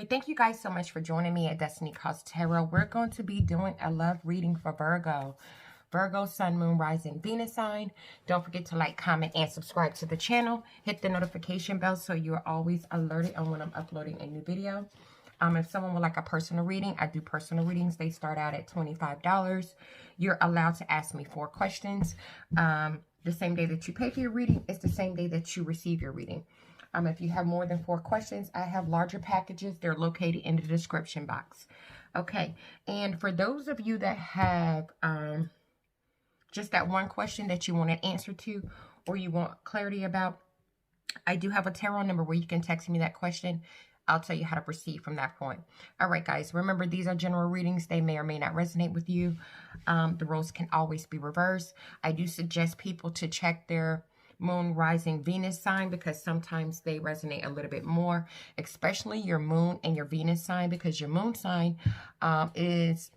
Thank you guys so much for joining me at Destiny Calls Tarot. We're going to be doing a love reading for Virgo. Virgo, Sun, Moon, Rising, Venus sign. Don't forget to like, comment, and subscribe to the channel. Hit the notification bell so you're always alerted on when I'm uploading a new video. If someone would like a personal reading, I do personal readings. They start out at $25. You're allowed to ask me 4 questions. The same day that you pay for your reading is the same day that you receive your reading. If you have more than 4 questions, I have larger packages. They're located in the description box. Okay, and for those of you that have just that one question that you want an answer to or you want clarity about, I do have a tarot number where you can text me that question. I'll tell you how to proceed from that point. All right, guys, remember these are general readings. They may or may not resonate with you. The roles can always be reversed. I do suggest people to check their Moon, Rising, Venus sign because sometimes they resonate a little bit more, especially your Moon and your Venus sign, because your Moon sign is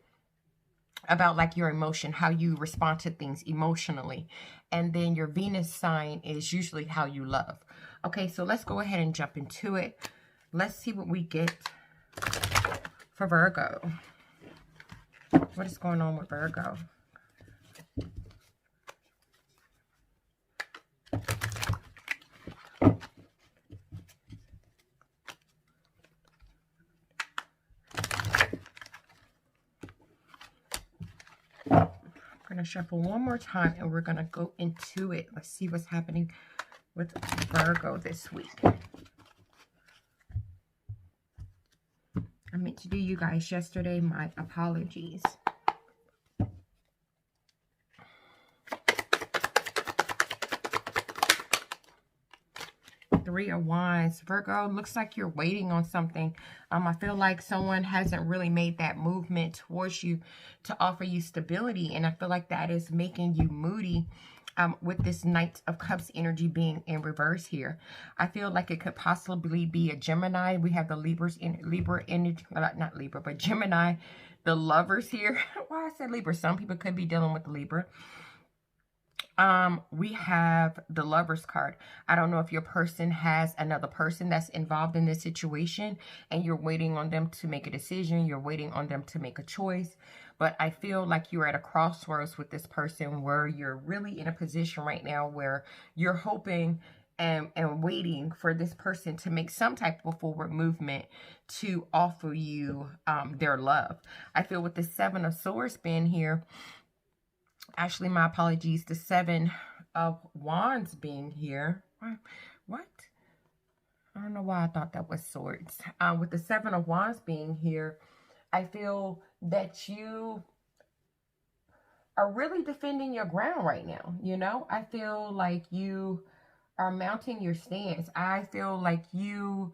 about like your emotion, how you respond to things emotionally. And then your Venus sign is usually how you love. Okay, so let's go ahead and jump into it. Let's see what we get for Virgo. What is going on with Virgo? I'm going to shuffle one more time and we're going to go into it. Let's see what's happening with Virgo this week. I meant to do you guys yesterday. My apologies. Three of Wands. Virgo, looks like you're waiting on something. I feel like someone hasn't really made that movement towards you to offer you stability. And I feel like that is making you moody with this Knight of Cups energy being in reverse here. I feel like it could possibly be a Gemini. We have the Libra energy, not Libra, but Gemini, the lovers here. Why I said Libra? Some people could be dealing with the Libra. We have the Lovers card. I don't know if your person has another person that's involved in this situation and you're waiting on them to make a decision. You're waiting on them to make a choice. But I feel like you're at a crossroads with this person where you're really in a position right now where you're hoping and waiting for this person to make some type of forward movement to offer you their love. I feel with the 7 of Swords being here, actually, my apologies, the 7 of Wands being here. What? I don't know why I thought that was Swords. With the 7 of Wands being here, I feel that you are really defending your ground right now. You know, I feel like you are mounting your stance. I feel like you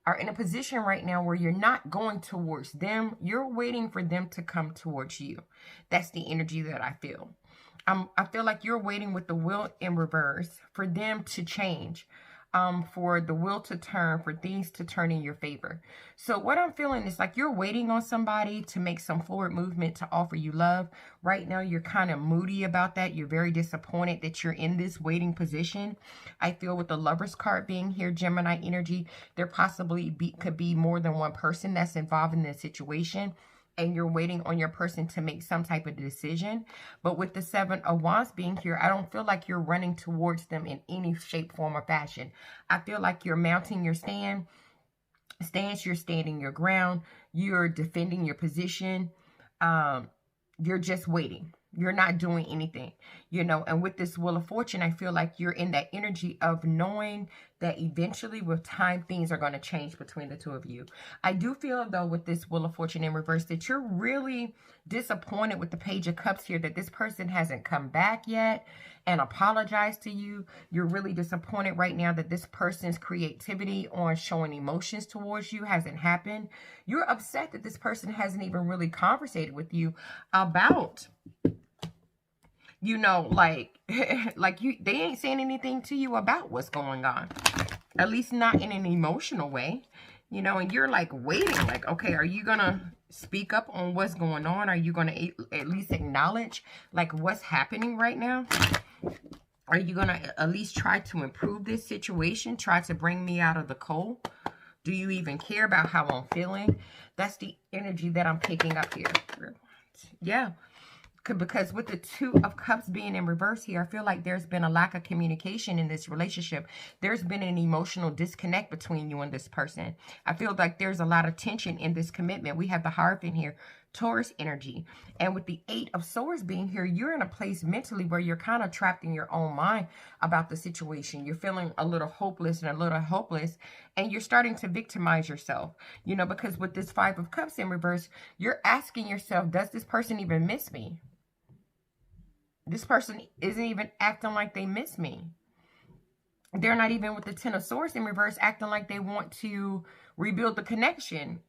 are in a position right now where you're not going towards them. You're waiting for them to come towards you. That's the energy that I feel. I feel like you're waiting with the wheel in reverse for them to change, for the wheel to turn, for things to turn in your favor. So what I'm feeling is like you're waiting on somebody to make some forward movement to offer you love. Right now, you're kind of moody about that. You're very disappointed that you're in this waiting position. I feel with the Lovers card being here, Gemini energy, there possibly could be more than one person that's involved in this situation. And you're waiting on your person to make some type of decision. But with the 7 of Wands being here, I don't feel like you're running towards them in any shape, form, or fashion. I feel like you're mounting your stance, you're standing your ground, you're defending your position. You're just waiting. You're not doing anything, you know. And with this Wheel of Fortune, I feel like you're in that energy of knowing that eventually with time, things are going to change between the two of you. I do feel, though, with this Wheel of Fortune in reverse, that you're really disappointed with the Page of Cups here, that this person hasn't come back yet and apologized to you. You're really disappointed right now that this person's creativity on showing emotions towards you hasn't happened. You're upset that this person hasn't even really conversated with you about, you know, like they ain't saying anything to you about what's going on, at least not in an emotional way, you know. And you're like waiting, like, okay, are you gonna speak up on what's going on? Are you gonna at least acknowledge like what's happening right now? Are you gonna at least try to improve this situation, try to bring me out of the cold? Do you even care about how I'm feeling? That's the energy that I'm picking up here. Yeah. Because with the Two of Cups being in reverse here, I feel like there's been a lack of communication in this relationship. There's been an emotional disconnect between you and this person. I feel like there's a lot of tension in this commitment. We have the Hierophant here, Taurus energy. And with the Eight of Swords being here, you're in a place mentally where you're kind of trapped in your own mind about the situation. You're feeling a little hopeless and a little helpless, and you're starting to victimize yourself, you know, because with this Five of Cups in reverse, you're asking yourself, does this person even miss me? This person isn't even acting like they miss me. They're not even, with the Ten of Swords in reverse, acting like they want to rebuild the connection.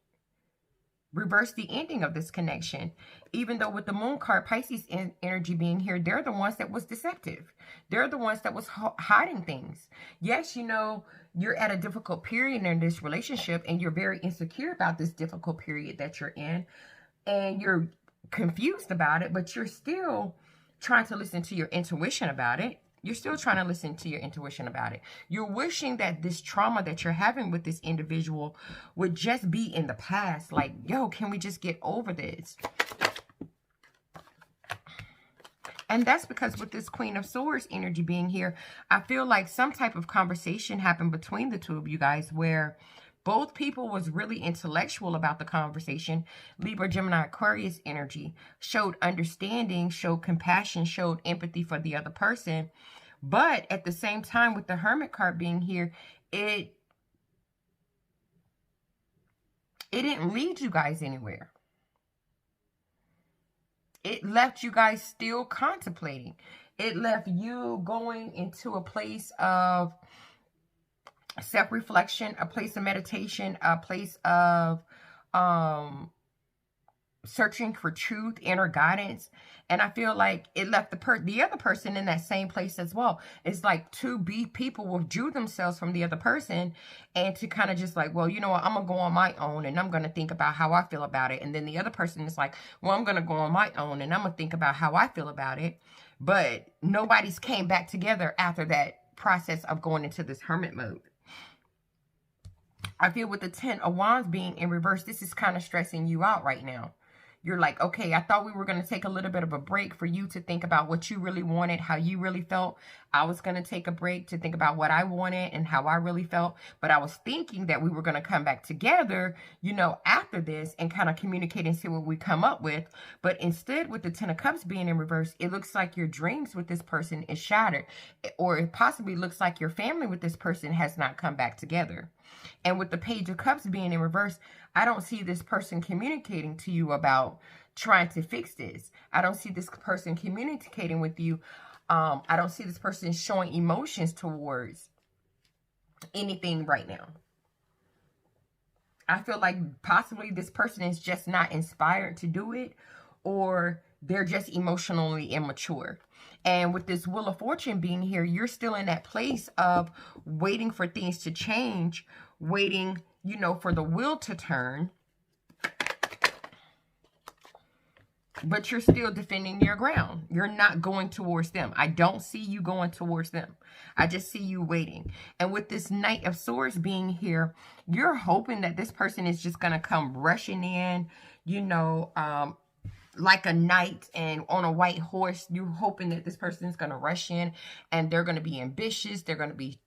Reverse the ending of this connection. Even though with the Moon card, Pisces energy being here, they're the ones that was deceptive. They're the ones that was hiding things. Yes, you know, you're at a difficult period in this relationship and you're very insecure about this difficult period that you're in. And you're confused about it, but you're still trying to listen to your intuition about it. You're still trying to listen to your intuition about it. You're wishing that this trauma that you're having with this individual would just be in the past. Like, yo, can we just get over this? And that's because with this Queen of Swords energy being here, I feel like some type of conversation happened between the two of you guys where both people was really intellectual about the conversation. Libra, Gemini, Aquarius energy showed understanding, showed compassion, showed empathy for the other person. But at the same time, with the Hermit card being here, it didn't lead you guys anywhere. It left you guys still contemplating. It left you going into a place of self-reflection, a place of meditation, a place of searching for truth, inner guidance. And I feel like it left the other person in that same place as well. It's like two people withdrew themselves from the other person and to kind of just like, well, you know what, I'm going to go on my own and I'm going to think about how I feel about it. And then the other person is like, well, I'm going to go on my own and I'm going to think about how I feel about it. But nobody's came back together after that process of going into this hermit mode. I feel with the Ten of Wands being in reverse, this is kind of stressing you out right now. You're like, okay, I thought we were going to take a little bit of a break for you to think about what you really wanted, how you really felt. I was going to take a break to think about what I wanted and how I really felt. But I was thinking that we were going to come back together, you know, after this and kind of communicate and see what we come up with. But instead, with the Ten of Cups being in reverse, it looks like your dreams with this person is shattered. Or it possibly looks like your family with this person has not come back together. And with the Page of Cups being in reverse, I don't see this person communicating to you about trying to fix this. I don't see this person communicating with you. I don't see this person showing emotions towards anything right now. I feel like possibly this person is just not inspired to do it, or they're just emotionally immature. And with this Wheel of Fortune being here, you're still in that place of waiting for things to change, waiting, you know, for the wheel to turn. But you're still defending your ground. You're not going towards them. I don't see you going towards them. I just see you waiting. And with this Knight of Swords being here, you're hoping that this person is just going to come rushing in, you know, like a knight and on a white horse. You're hoping that this person is going to rush in and they're going to be ambitious. They're going to be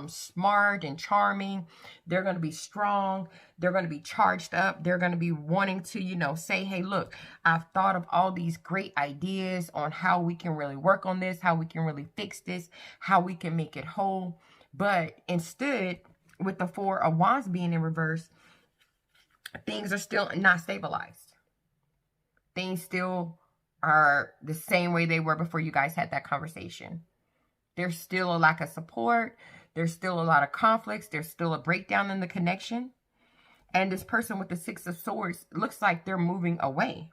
smart and charming. They're going to be strong. They're going to be charged up. They're going to be wanting to, you know, say, hey, look, I've thought of all these great ideas on how we can really work on this, how we can really fix this, how we can make it whole. But instead, with the Four of Wands being in reverse, things are still not stabilized. Things still are the same way they were before you guys had that conversation. There's still a lack of support. There's still a lot of conflicts. There's still a breakdown in the connection. And this person with the Six of Swords looks like they're moving away.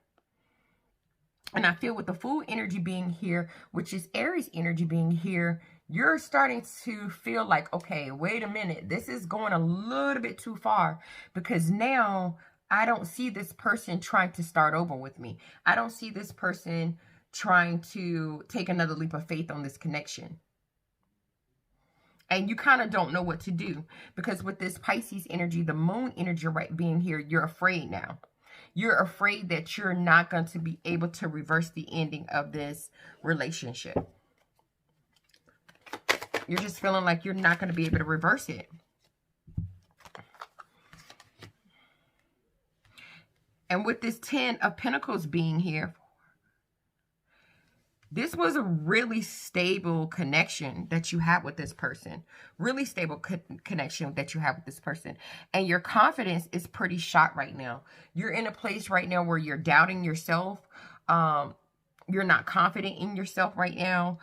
And I feel with the Fool energy being here, which is Aries energy being here, you're starting to feel like, okay, wait a minute. This is going a little bit too far, because now I don't see this person trying to start over with me. I don't see this person trying to take another leap of faith on this connection. And you kind of don't know what to do, because with this Pisces energy, the moon energy right being here, you're afraid now. You're afraid that you're not going to be able to reverse the ending of this relationship. You're just feeling like you're not going to be able to reverse it. And with this 10 of Pentacles being here, this was a really stable connection that you had with this person. Really stable connection that you have with this person. And your confidence is pretty shot right now. You're in a place right now where you're doubting yourself. You're not confident in yourself right now.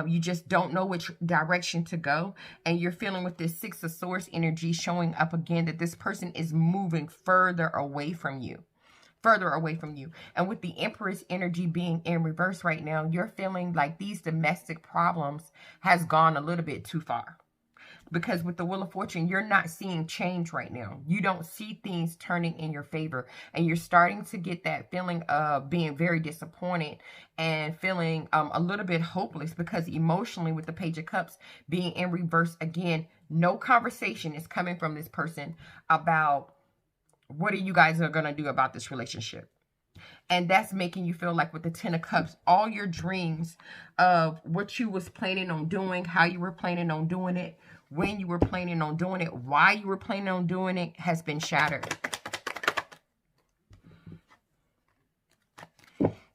You just don't know which direction to go. And you're feeling with this 6 of Swords energy showing up again that this person is moving further away from you. Further away from you. And with the Empress energy being in reverse right now, you're feeling like these domestic problems has gone a little bit too far. Because with the Wheel of Fortune, you're not seeing change right now. You don't see things turning in your favor. And you're starting to get that feeling of being very disappointed and feeling a little bit hopeless, because emotionally with the Page of Cups being in reverse again, no conversation is coming from this person about what are you guys are going to do about this relationship. And that's making you feel like with the 10 of Cups, all your dreams of what you was planning on doing, how you were planning on doing it, when you were planning on doing it, why you were planning on doing it, has been shattered.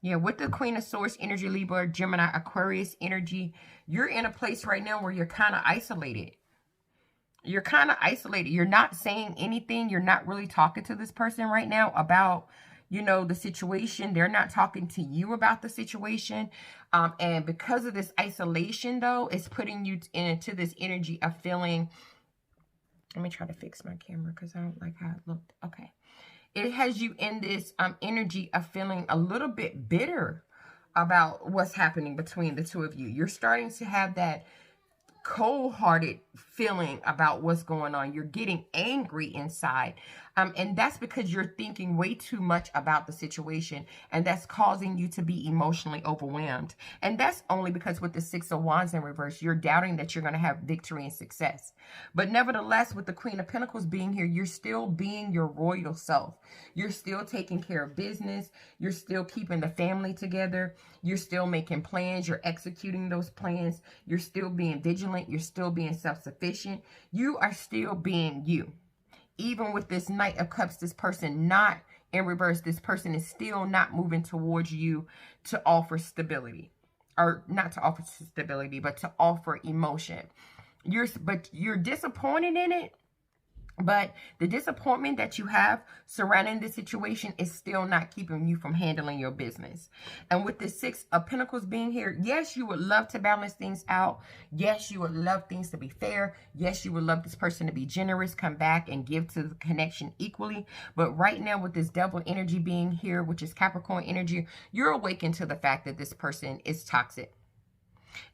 Yeah, with the Queen of Swords energy, Libra, Gemini, Aquarius energy, you're in a place right now where you're kind of isolated. You're kind of isolated. You're not saying anything. You're not really talking to this person right now about, you know, the situation. They're not talking to you about the situation. And because of this isolation, though, it's putting you into this energy of feeling. Let me try to fix my camera because I don't like how it looked. Okay. It has you in this energy of feeling a little bit bitter about what's happening between the two of you. You're starting to have that cold-hearted feeling about what's going on. You're getting angry inside. And that's because you're thinking way too much about the situation. And that's causing you to be emotionally overwhelmed. And that's only because with the 6 of Wands in reverse, you're doubting that you're going to have victory and success. But nevertheless, with the Queen of Pentacles being here, you're still being your royal self. You're still taking care of business. You're still keeping the family together. You're still making plans. You're executing those plans. You're still being vigilant. You're still being self-sufficient. You are still being you. Even with this Knight of Cups, this person not in reverse, this person is still not moving towards you to offer stability. Or not to offer stability, but to offer emotion. But you're disappointed in it. But the disappointment that you have surrounding this situation is still not keeping you from handling your business. And with the 6 of Pentacles being here, yes, you would love to balance things out. Yes, you would love things to be fair. Yes, you would love this person to be generous, come back and give to the connection equally. But right now with this Devil energy being here, which is Capricorn energy, you're awakened to the fact that this person is toxic.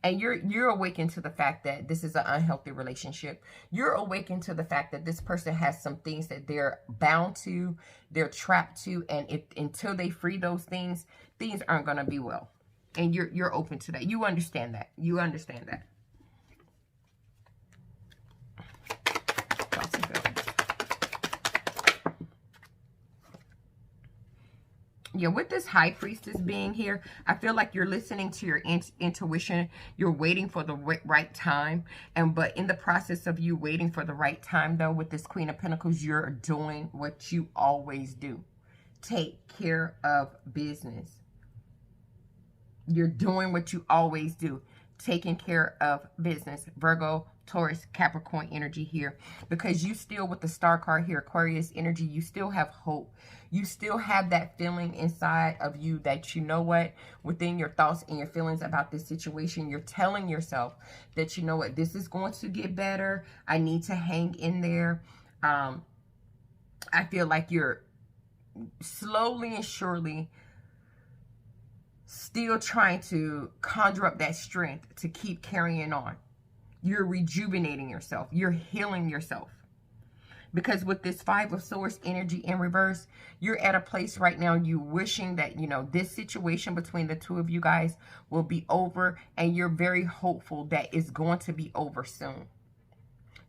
And you're awakened to the fact that this is an unhealthy relationship. You're awakened to the fact that this person has some things that they're bound to, they're trapped to, and until they free those things, things aren't going to be well. And you're open to that. You understand that. You understand that. Yeah, with this High Priestess being here, I feel like you're listening to your intuition. You're waiting for the right time. But in the process of you waiting for the right time, though, with this Queen of Pentacles, you're doing what you always do. Take care of business. You're doing what you always do. Taking care of business. Virgo, Taurus, Capricorn energy here. Because you still, with the Star card here, Aquarius energy, you still have hope. You still have that feeling inside of you that, you know what, within your thoughts and your feelings about this situation, you're telling yourself that, you know what, this is going to get better. I need to hang in there. I feel like you're slowly and surely still trying to conjure up that strength to keep carrying on. You're rejuvenating yourself. You're healing yourself. Because with this 5 of Swords energy in reverse, you're at a place right now, you wishing that, you know, this situation between the two of you guys will be over. And you're very hopeful that it's going to be over soon.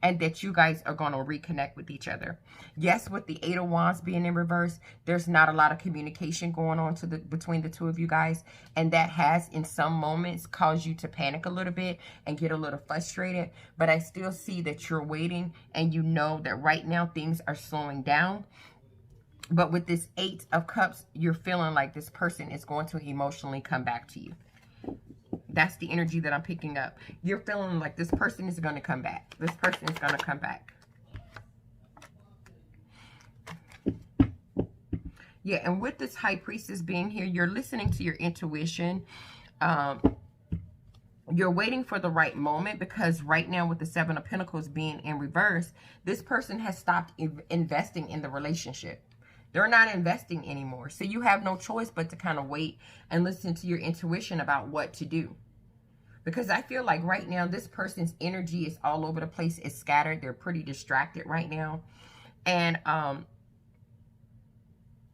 and that you guys are going to reconnect with each other. Yes, with the Eight of Wands being in reverse, there's not a lot of communication going on between the two of you guys, and that has in some moments caused you to panic a little bit and get a little frustrated. But I still see that you're waiting, and you know that right now things are slowing down. But with this Eight of Cups, you're feeling like this person is going to emotionally come back to you. That's the energy that I'm picking up. You're feeling like this person is going to come back. This person is going to come back. Yeah, and with this High Priestess being here, you're listening to your intuition. You're waiting for the right moment, because right now with the Seven of Pentacles being in reverse, this person has stopped investing in the relationship. They're not investing anymore. So you have no choice but to kind of wait and listen to your intuition about what to do. Because I feel like right now, this person's energy is all over the place. It's scattered. They're pretty distracted right now. And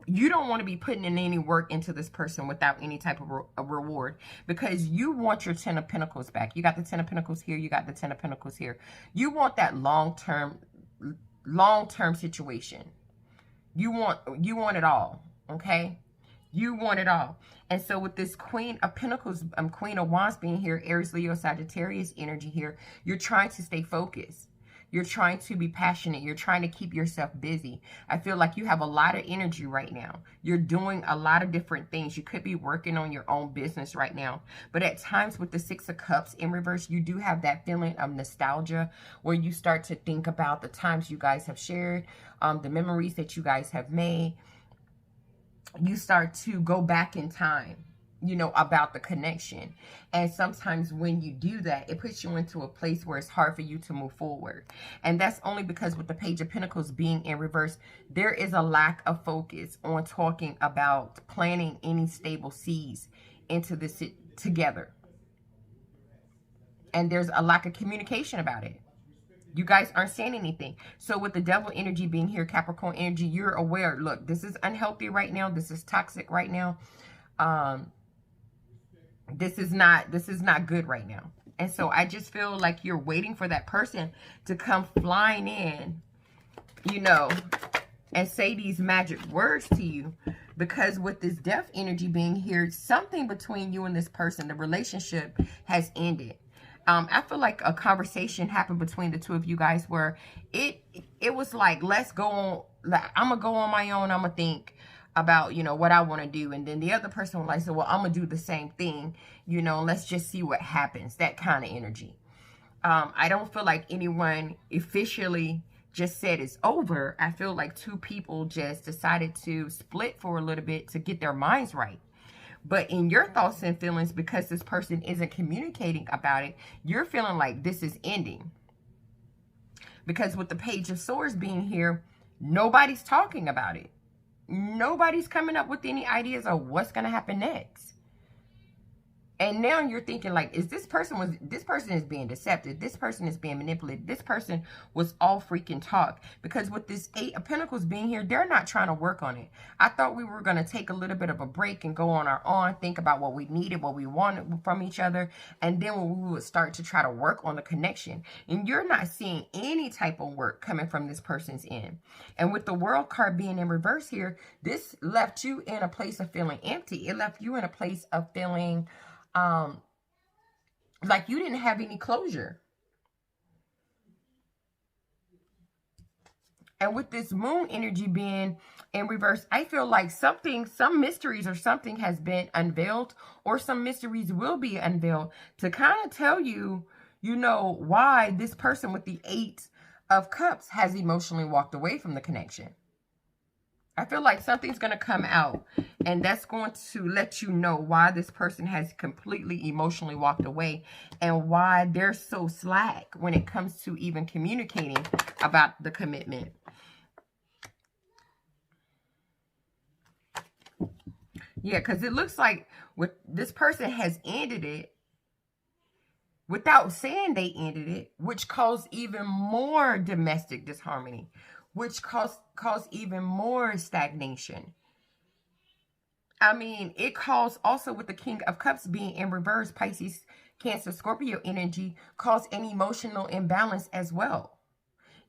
you don't want to be putting in any work into this person without any type of reward. Because you want your Ten of Pentacles back. You got the Ten of Pentacles here. You got the Ten of Pentacles here. You want that long-term situation. You want it all, okay? You want it all. And so with this Queen of Pentacles, Queen of Wands being here, Aries, Leo, Sagittarius energy here, you're trying to stay focused. You're trying to be passionate. You're trying to keep yourself busy. I feel like you have a lot of energy right now. You're doing a lot of different things. You could be working on your own business right now. But at times with the Six of Cups in reverse, you do have that feeling of nostalgia where you start to think about the times you guys have shared, the memories that you guys have made. You start to go back in time, you know, about the connection. And sometimes when you do that, it puts you into a place where it's hard for you to move forward. And that's only because with the Page of Pentacles being in reverse, there is a lack of focus on talking about planting any stable seeds into this together. And there's a lack of communication about it. You guys aren't saying anything. So with the Devil energy being here, Capricorn energy, you're aware, look, this is unhealthy right now. This is toxic right now. This is not good right now. And so I just feel like you're waiting for that person to come flying in, you know, and say these magic words to you. Because with this Death energy being here, something between you and this person, the relationship has ended. I feel like a conversation happened between the two of you guys where it was like, let's go on, like, I'm going to go on my own. I'm going to think about, you know, what I want to do. And then the other person was like, so, well, I'm going to do the same thing, you know, let's just see what happens. That kind of energy. I don't feel like anyone officially just said it's over. I feel like two people just decided to split for a little bit to get their minds right. But in your thoughts and feelings, because this person isn't communicating about it, you're feeling like this is ending. Because with the Page of Swords being here, nobody's talking about it. Nobody's coming up with any ideas of what's going to happen next. And now you're thinking like, this person is being deceptive. This person is being manipulated. This person was all freaking talk. Because with this Eight of Pentacles being here, they're not trying to work on it. I thought we were going to take a little bit of a break and go on our own, think about what we needed, what we wanted from each other. And then we would start to try to work on the connection. And you're not seeing any type of work coming from this person's end. And with the World card being in reverse here, this left you in a place of feeling empty. It left you in a place of feeling like you didn't have any closure. And with this Moon energy being in reverse, I feel like some mysteries or something has been unveiled, or some mysteries will be unveiled to kind of tell you, you know, why this person with the Eight of Cups has emotionally walked away from the connection. I feel like something's going to come out, and that's going to let you know why this person has completely emotionally walked away, and why they're so slack when it comes to even communicating about the commitment. Yeah, because it looks like this person has ended it without saying they ended it, which caused even more domestic disharmony, which caused even more stagnation. I mean, it caused also with the King of Cups being in reverse, Pisces, Cancer, Scorpio energy, caused an emotional imbalance as well.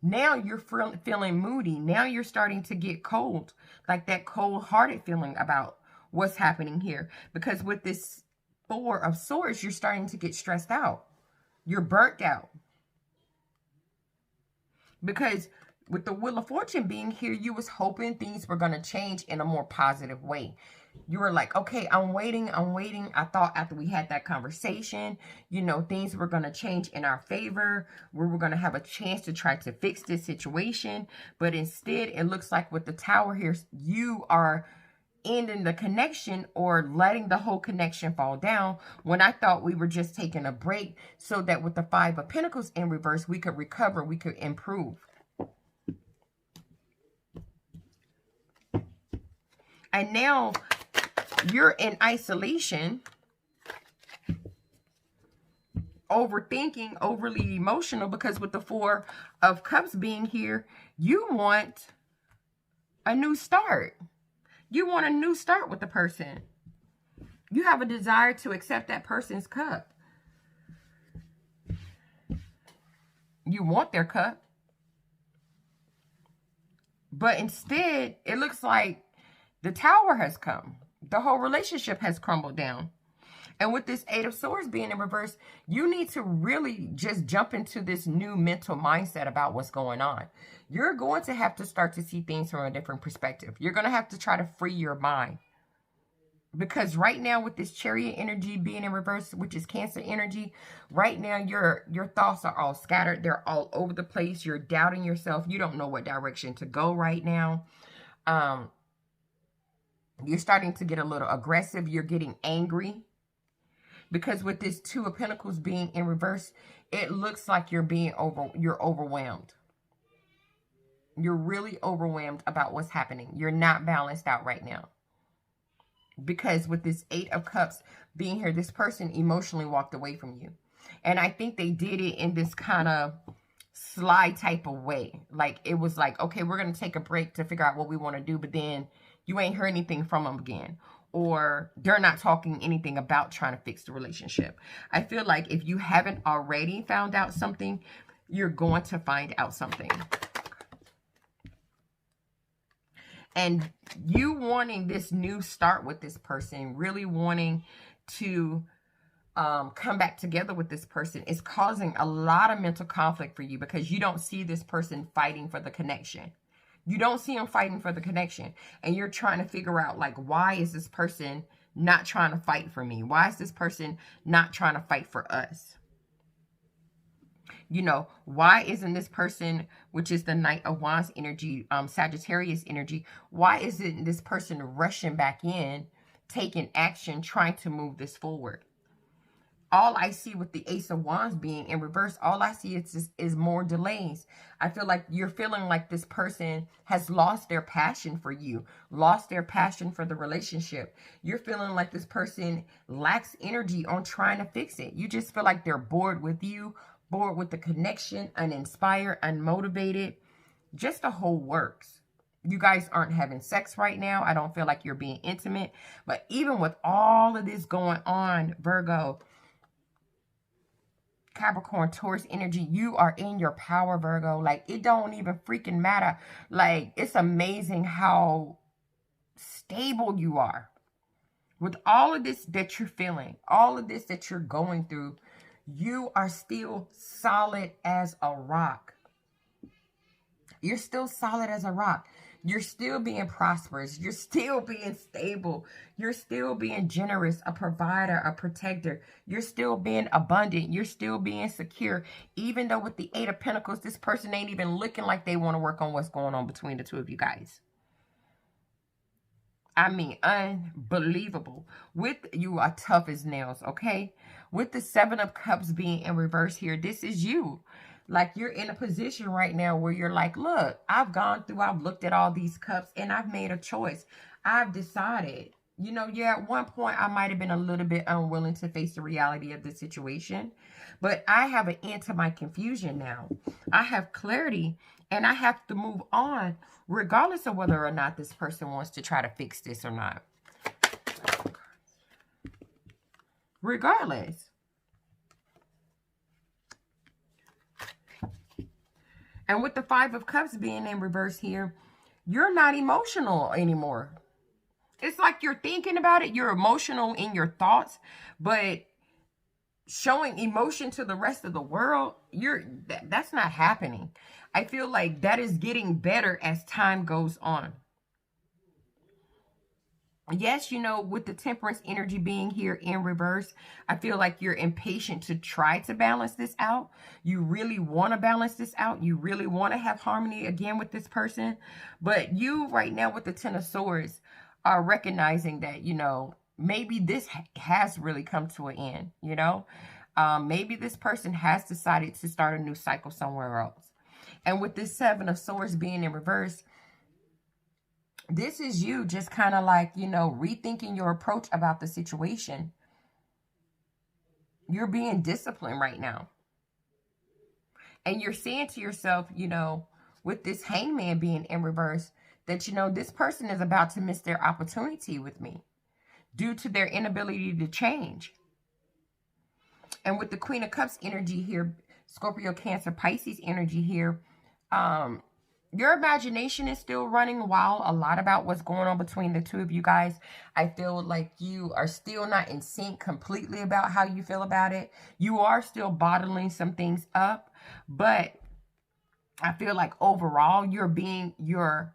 Now you're feeling moody. Now you're starting to get cold, like that cold-hearted feeling about what's happening here. Because with this Four of Swords, you're starting to get stressed out. You're burnt out. Because with the Wheel of Fortune being here, you was hoping things were going to change in a more positive way. You were like, okay, I'm waiting. I thought after we had that conversation, you know, things were going to change in our favor. We were going to have a chance to try to fix this situation. But instead, it looks like with the Tower here, you are ending the connection or letting the whole connection fall down, when I thought we were just taking a break so that with the Five of Pentacles in reverse, we could recover, we could improve. And now you're in isolation, overthinking, overly emotional, because with the Four of Cups being here, you want a new start. You want a new start with the person. You have a desire to accept that person's cup. You want their cup. But instead, it looks like the Tower has come. The whole relationship has crumbled down. And with this Eight of Swords being in reverse, you need to really just jump into this new mental mindset about what's going on. You're going to have to start to see things from a different perspective. You're going to have to try to free your mind. Because right now with this Chariot energy being in reverse, which is Cancer energy, right now your thoughts are all scattered. They're all over the place. You're doubting yourself. You don't know what direction to go right now. You're starting to get a little aggressive. You're getting angry. Because with this Two of Pentacles being in reverse, it looks like you're overwhelmed. You're really overwhelmed about what's happening. You're not balanced out right now. Because with this Eight of Cups being here, this person emotionally walked away from you. And I think they did it in this kind of sly type of way. Like, it was like, okay, we're going to take a break to figure out what we want to do. But then you ain't heard anything from them again. Or they're not talking anything about trying to fix the relationship. I feel like if you haven't already found out something, you're going to find out something. And you wanting this new start with this person, really wanting to come back together with this person, is causing a lot of mental conflict for you, because you don't see this person fighting for the connection. You don't see them fighting for the connection. And you're trying to figure out, like, why is this person not trying to fight for me? Why is this person not trying to fight for us? You know, why isn't this person, which is the Knight of Wands energy, Sagittarius energy, why isn't this person rushing back in, taking action, trying to move this forward? All I see with the Ace of Wands being in reverse, all I see is more delays. I feel like you're feeling like this person has lost their passion for you, lost their passion for the relationship. You're feeling like this person lacks energy on trying to fix it. You just feel like they're bored with you, bored with the connection, uninspired, unmotivated, just the whole works. You guys aren't having sex right now. I don't feel like you're being intimate. But even with all of this going on, Virgo, Capricorn, Taurus energy, you are in your power, Virgo. Like, it don't even freaking matter. Like, it's amazing how stable you are. With all of this that you're feeling, all of this that you're going through, you are still solid as a rock. You're still solid as a rock. You're still being prosperous. You're still being stable. You're still being generous, a provider, a protector. You're still being abundant. You're still being secure. Even though with the Eight of Pentacles, this person ain't even looking like they want to work on what's going on between the two of you guys. I mean, unbelievable. With you are tough as nails, okay? With the Seven of Cups being in reverse here, this is you. Like, you're in a position right now where you're like, look, I've gone through, I've looked at all these cups, and I've made a choice. I've decided. You know, yeah, at one point, I might have been a little bit unwilling to face the reality of the situation. But I have an end to my confusion now. I have clarity, and I have to move on, regardless of whether or not this person wants to try to fix this or not. Regardless. And with the Five of Cups being in reverse here, you're not emotional anymore. It's like you're thinking about it. You're emotional in your thoughts, but showing emotion to the rest of the world, that's not happening. I feel like that is getting better as time goes on. Yes, you know, with the Temperance energy being here in reverse, I feel like you're impatient to try to balance this out. You really want to balance this out. You really want to have harmony again with this person. But you right now with the Ten of Swords are recognizing that, you know, maybe this has really come to an end, you know. Maybe this person has decided to start a new cycle somewhere else. And with this Seven of Swords being in reverse, this is you just kind of like, you know, rethinking your approach about the situation. You're being disciplined right now. And you're saying to yourself, you know, with this Hangman being in reverse, that, you know, this person is about to miss their opportunity with me due to their inability to change. And with the Queen of Cups energy here, Scorpio, Cancer, Pisces energy here, your imagination is still running wild a lot about what's going on between the two of you guys. I feel like you are still not in sync completely about how you feel about it. You are still bottling some things up, but I feel like overall you're being your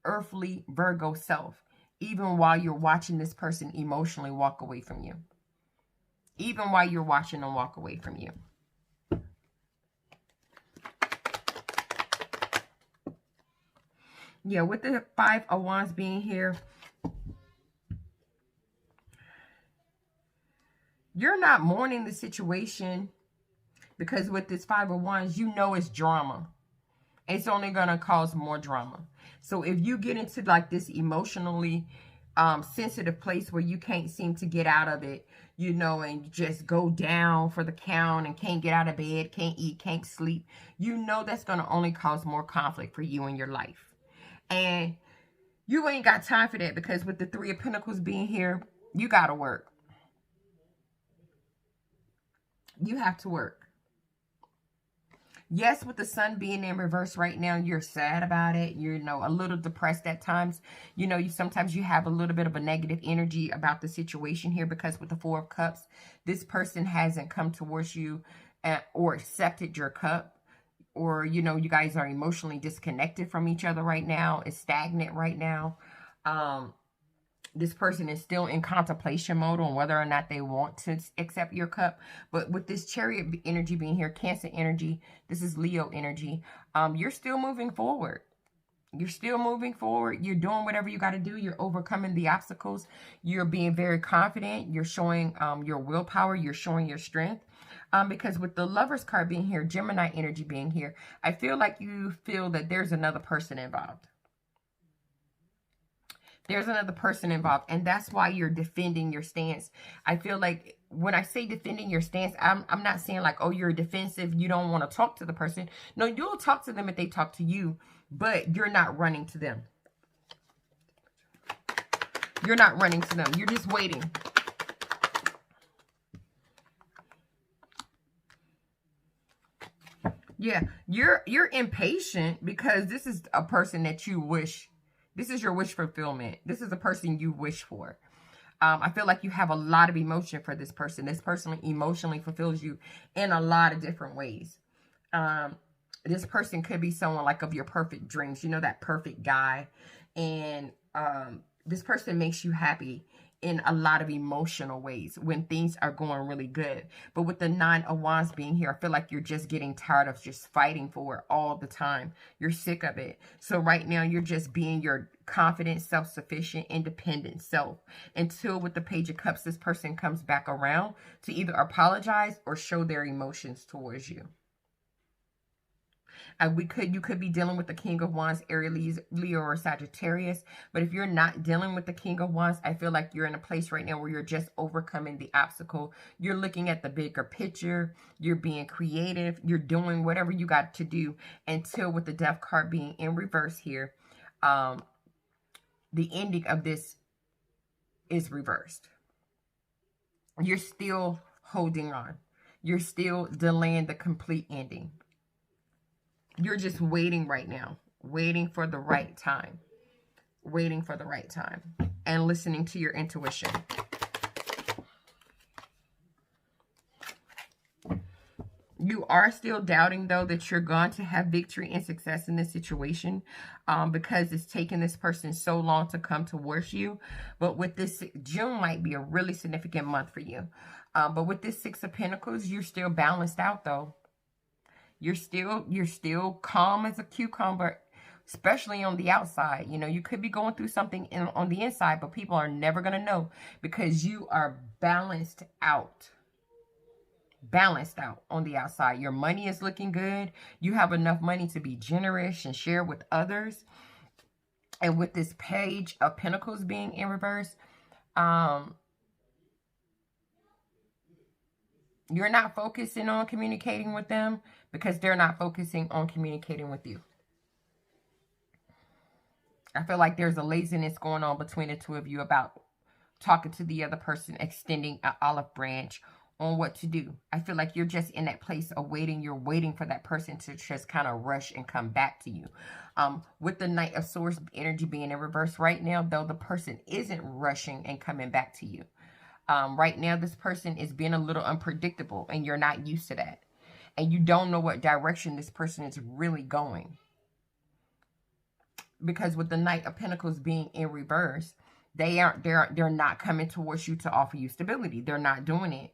earthly Virgo self, even while you're watching this person emotionally walk away from you. Even while you're watching them walk away from you. Yeah, with the Five of Wands being here, you're not mourning the situation, because with this Five of Wands, you know it's drama. It's only going to cause more drama. So if you get into like this emotionally sensitive place where you can't seem to get out of it, you know, and you just go down for the count and can't get out of bed, can't eat, can't sleep, you know that's going to only cause more conflict for you in your life. And you ain't got time for that, because with the Three of Pentacles being here, you got to work. You have to work. Yes, with the Sun being in reverse right now, you're sad about it. You're, you know, a little depressed at times. You know, sometimes you have a little bit of a negative energy about the situation here, because with the Four of Cups, this person hasn't come towards you or accepted your cup. Or, you know, you guys are emotionally disconnected from each other right now. It's stagnant right now. This person is still in contemplation mode on whether or not they want to accept your cup. But with this Chariot energy being here, Cancer energy, this is Leo energy, you're still moving forward. You're still moving forward. You're doing whatever you got to do. You're overcoming the obstacles. You're being very confident. You're showing your willpower. You're showing your strength. Because with the Lovers card being here, Gemini energy being here, I feel like you feel that there's another person involved. There's another person involved, and that's why you're defending your stance. I feel like when I say defending your stance, I'm not saying like, oh, you're defensive, you don't want to talk to the person. No, you'll talk to them if they talk to you, but you're not running to them. You're not running to them. You're just waiting. Yeah, you're impatient because this is a person that you wish. This is your wish fulfillment. This is a person you wish for. I feel like you have a lot of emotion for this person. This person emotionally fulfills you in a lot of different ways. This person could be someone like of your perfect dreams. You know, that perfect guy. And this person makes you happy in a lot of emotional ways when things are going really good. But with the Nine of Wands being here, I feel like you're just getting tired of just fighting for it all the time. You're sick of it. So right now you're just being your confident, self-sufficient, independent self, until with the Page of Cups, this person comes back around to either apologize or show their emotions towards you. You could be dealing with the King of Wands, Aries, Leo, or Sagittarius. But if you're not dealing with the King of Wands, I feel like you're in a place right now where you're just overcoming the obstacle. You're looking at the bigger picture. You're being creative. You're doing whatever you got to do, until with the Death card being in reverse here, the ending of this is reversed. You're still holding on. You're still delaying the complete ending. You're just waiting right now. Waiting for the right time. Waiting for the right time. And listening to your intuition. You are still doubting, though, that you're going to have victory and success in this situation because it's taken this person so long to come towards you. But with this, June might be a really significant month for you. But with this Six of Pentacles, you're still balanced out, though. You're still calm as a cucumber, especially on the outside. You know, you could be going through something on the inside, but people are never going to know because you are balanced out. Balanced out on the outside. Your money is looking good. You have enough money to be generous and share with others. And with this Page of Pentacles being in reverse, you're not focusing on communicating with them because they're not focusing on communicating with you. I feel like there's a laziness going on between the two of you about talking to the other person, extending an olive branch on what to do. I feel like you're just in that place of waiting. You're waiting for that person to just kind of rush and come back to you. With the Knight of Swords energy being in reverse right now, though, the person isn't rushing and coming back to you. Right now, this person is being a little unpredictable and you're not used to that. And you don't know what direction this person is really going. Because with the Knight of Pentacles being in reverse, they're not coming towards you to offer you stability. They're not doing it.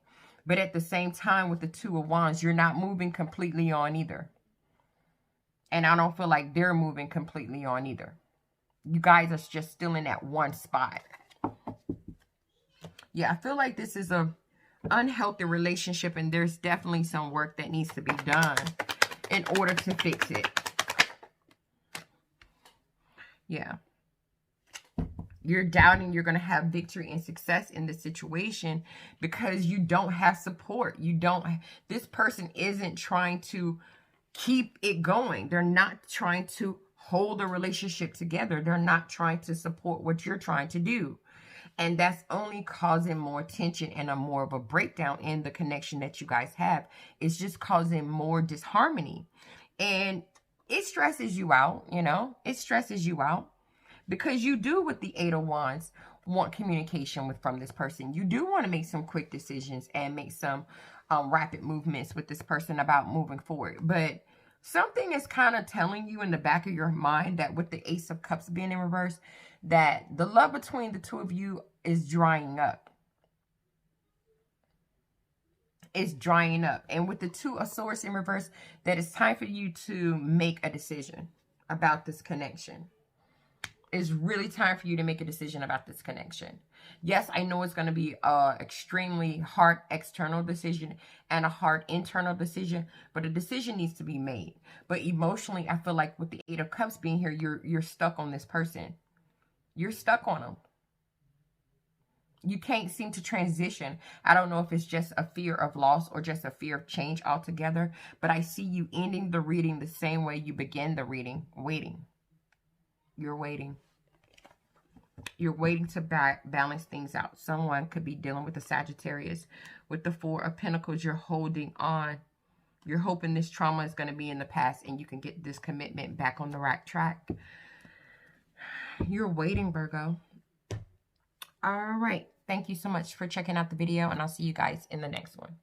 But at the same time, with the Two of Wands, you're not moving completely on either. And I don't feel like they're moving completely on either. You guys are just still in that one spot. Yeah, I feel like this is a unhealthy relationship, and there's definitely some work that needs to be done in order to fix it. Yeah. You're doubting you're going to have victory and success in this situation because you don't have support. This person isn't trying to keep it going. They're not trying to hold a relationship together. They're not trying to support what you're trying to do. And that's only causing more tension and more of a breakdown in the connection that you guys have. It's just causing more disharmony. And it stresses you out, you know. It stresses you out. Because you do, with the Eight of Wands, want communication from this person. You do want to make some quick decisions and make some rapid movements with this person about moving forward. But something is kind of telling you in the back of your mind that with the Ace of Cups being in reverse, that the love between the two of you is drying up. It's drying up. And with the Two of Swords in reverse, that it's time for you to make a decision about this connection. It's really time for you to make a decision about this connection. Yes, I know it's going to be an extremely hard external decision and a hard internal decision, but a decision needs to be made. But emotionally, I feel like with the Eight of Cups being here, you're stuck on this person. You're stuck on them. You can't seem to transition. I don't know if it's just a fear of loss or just a fear of change altogether, but I see you ending the reading the same way you began the reading, waiting. You're waiting. You're waiting to balance things out. Someone could be dealing with a Sagittarius. With the Four of Pentacles, you're holding on. You're hoping this trauma is going to be in the past and you can get this commitment back on the right track. You're waiting, Virgo. All right. Thank you so much for checking out the video, and I'll see you guys in the next one.